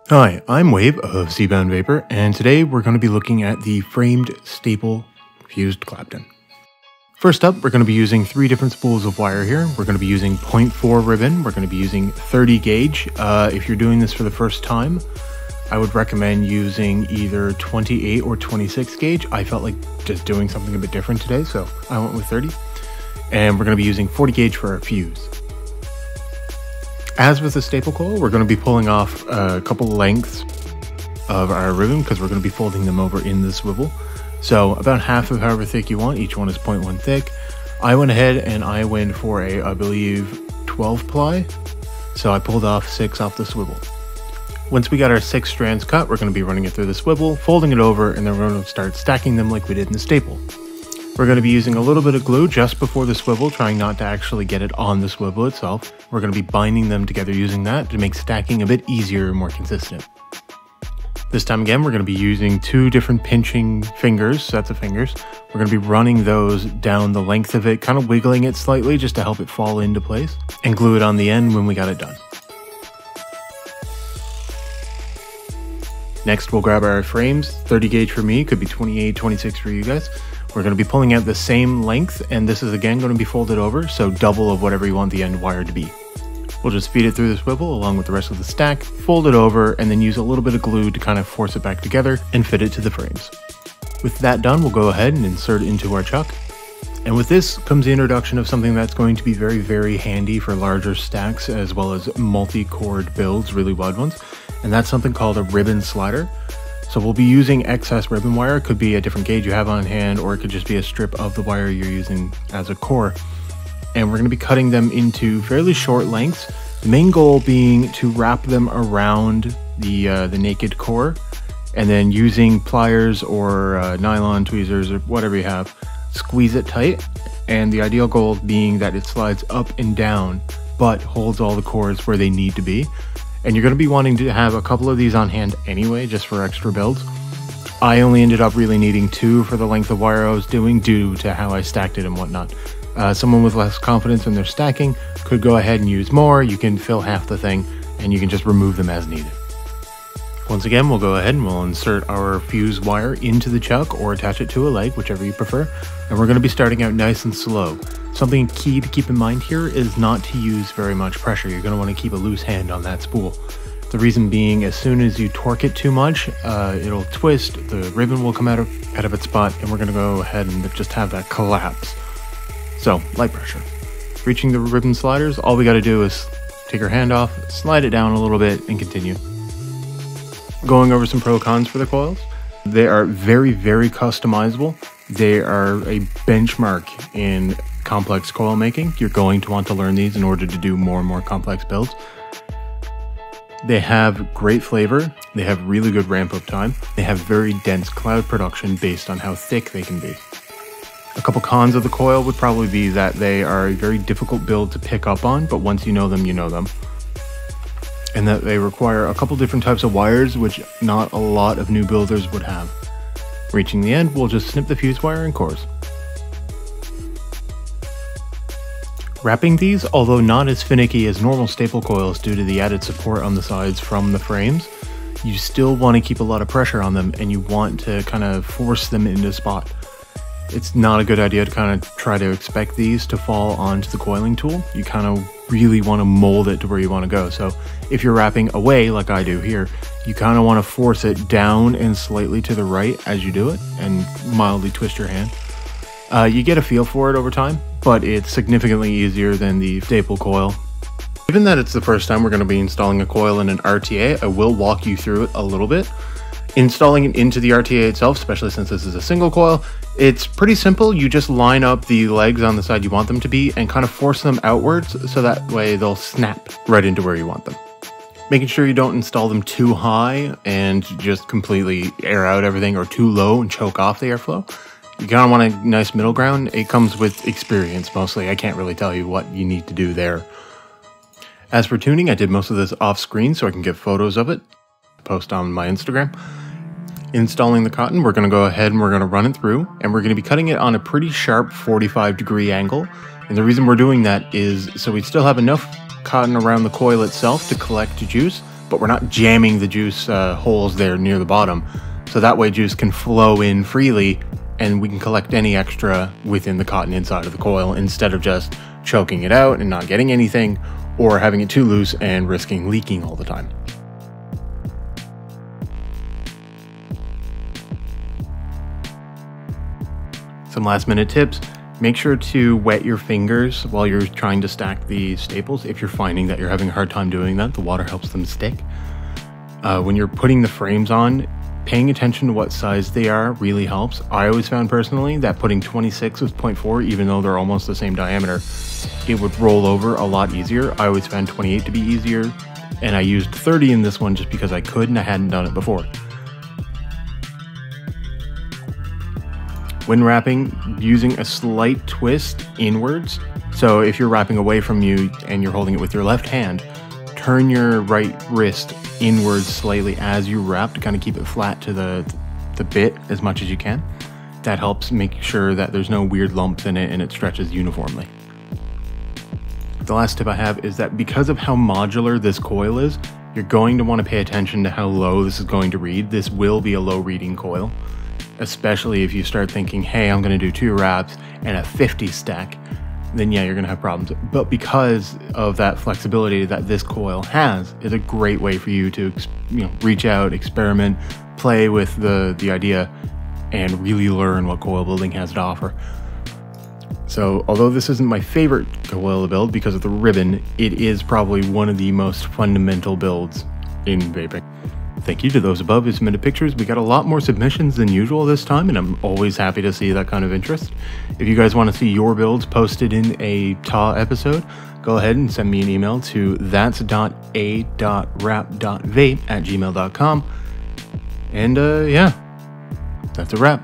Hi, I'm Wave of Seabound Vapor, and today we're going to be looking at the framed staple fused Clapton. First up, we're going to be using 3 different spools of wire here. We're going to be using 0.4 ribbon, we're going to be using 30 gauge. If you're doing this for the first time, I would recommend using either 28 or 26 gauge. I felt like just doing something a bit different today, so I went with 30. And we're going to be using 40 gauge for our fuse. As with the staple coil, we're going to be pulling off a couple lengths of our ribbon because we're going to be folding them over in the swivel. So about half of however thick you want, each one is 0.1 thick. I went ahead and I went for a, I believe, 12 ply. So I pulled off 6 off the swivel. Once we got our 6 strands cut, we're going to be running it through the swivel, folding it over, and then we're going to start stacking them like we did in the staple. We're going to be using a little bit of glue just before the swivel, trying not to actually get it on the swivel itself. We're going to be binding them together using that to make stacking a bit easier and more consistent. This time again, we're going to be using 2 different pinching fingers, sets of fingers. We're going to be running those down the length of it, kind of wiggling it slightly just to help it fall into place, and glue it on the end when we got it done. Next, we'll grab our frames. 30 gauge for me, could be 28, 26 for you guys. We're going to be pulling out the same length, and this is again going to be folded over, so double of whatever you want the end wire to be. We'll just feed it through the swivel along with the rest of the stack, fold it over, and then use a little bit of glue to kind of force it back together and fit it to the frames. With that done, we'll go ahead and insert it into our chuck. And with this comes the introduction of something that's going to be very, very handy for larger stacks as well as multi-cord builds, really wide ones, and that's something called a ribbon slider. So we'll be using excess ribbon wire. It could be a different gauge you have on hand, or it could just be a strip of the wire you're using as a core. And we're going to be cutting them into fairly short lengths. The main goal being to wrap them around the naked core, and then using pliers or nylon tweezers or whatever you have, squeeze it tight. And the ideal goal being that it slides up and down, but holds all the cores where they need to be. And you're going to be wanting to have a couple of these on hand anyway, just for extra builds. I only ended up really needing 2 for the length of wire I was doing due to how I stacked it and whatnot. Someone with less confidence in their stacking could go ahead and use more. You can fill half the thing and you can just remove them as needed. Once again, we'll go ahead and we'll insert our fuse wire into the chuck or attach it to a leg, whichever you prefer. And we're going to be starting out nice and slow. Something key to keep in mind here is not to use very much pressure. You're going to want to keep a loose hand on that spool. The reason being, as soon as you torque it too much, it'll twist, the ribbon will come out of its spot, and we're going to go ahead and just have that collapse. So, light pressure. Reaching the ribbon sliders, all we got to do is take our hand off, slide it down a little bit, and continue. Going over some pro cons for the coils. They are very, very customizable. They are a benchmark in complex coil making. You're going to want to learn these in order to do more and more complex builds. They have great flavor. They have really good ramp up time. They have very dense cloud production based on how thick they can be. A couple cons of the coil would probably be that they are a very difficult build to pick up on, but once you know them, you know them. And that they require a couple different types of wires, which not a lot of new builders would have. Reaching the end, we'll just snip the fuse wire and cores. Wrapping these, although not as finicky as normal staple coils due to the added support on the sides from the frames, you still want to keep a lot of pressure on them and you want to kind of force them into spot. It's not a good idea to kind of try to expect these to fall onto the coiling tool. You kind of really want to mold it to where you want to go. So if you're wrapping away like I do here, you kind of want to force it down and slightly to the right as you do it and mildly twist your hand. You get a feel for it over time, but it's significantly easier than the staple coil. Given that it's the first time we're going to be installing a coil in an RTA, I will walk you through it a little bit. Installing it into the RTA itself, especially since this is a single coil, it's pretty simple. You just line up the legs on the side you want them to be and kind of force them outwards so that way they'll snap right into where you want them. Making sure you don't install them too high and just completely air out everything, or too low and choke off the airflow. You kind of want a nice middle ground. It comes with experience mostly. I can't really tell you what you need to do there. As for tuning, I did most of this off screen so I can get photos of it, post on my Instagram. Installing the cotton, we're going to go ahead and we're going to run it through, and we're going to be cutting it on a pretty sharp 45-degree angle. And the reason we're doing that is so we still have enough cotton around the coil itself to collect juice, but we're not jamming the juice holes there near the bottom. So that way juice can flow in freely and we can collect any extra within the cotton inside of the coil instead of just choking it out and not getting anything, or having it too loose and risking leaking all the time. Some last minute tips. Make sure to wet your fingers while you're trying to stack the staples. If you're finding that you're having a hard time doing that, the water helps them stick. When you're putting the frames on, paying attention to what size they are really helps. I always found personally that putting 26 with 0.4, even though they're almost the same diameter, it would roll over a lot easier. I always found 28 to be easier, and I used 30 in this one just because I could and I hadn't done it before. When wrapping, using a slight twist inwards. So if you're wrapping away from you and you're holding it with your left hand, turn your right wrist inwards slightly as you wrap to kind of keep it flat to the bit as much as you can. That helps make sure that there's no weird lumps in it and it stretches uniformly. The last tip I have is that because of how modular this coil is, you're going to want to pay attention to how low this is going to read. This will be a low reading coil, especially if you start thinking, hey, I'm going to do 2 wraps and a 50 stack, then yeah, you're going to have problems. But because of that flexibility that this coil has, is a great way for you to reach out, experiment, play with the idea, and really learn what coil building has to offer. So although this isn't my favorite coil to build because of the ribbon, it is probably one of the most fundamental builds in vaping. Thank you to those above who submitted pictures. We got a lot more submissions than usual this time, and I'm always happy to see that kind of interest. If you guys want to see your builds posted in a TA episode, go ahead and send me an email to thats.a.wrap.vape@gmail.com. And yeah, that's a wrap.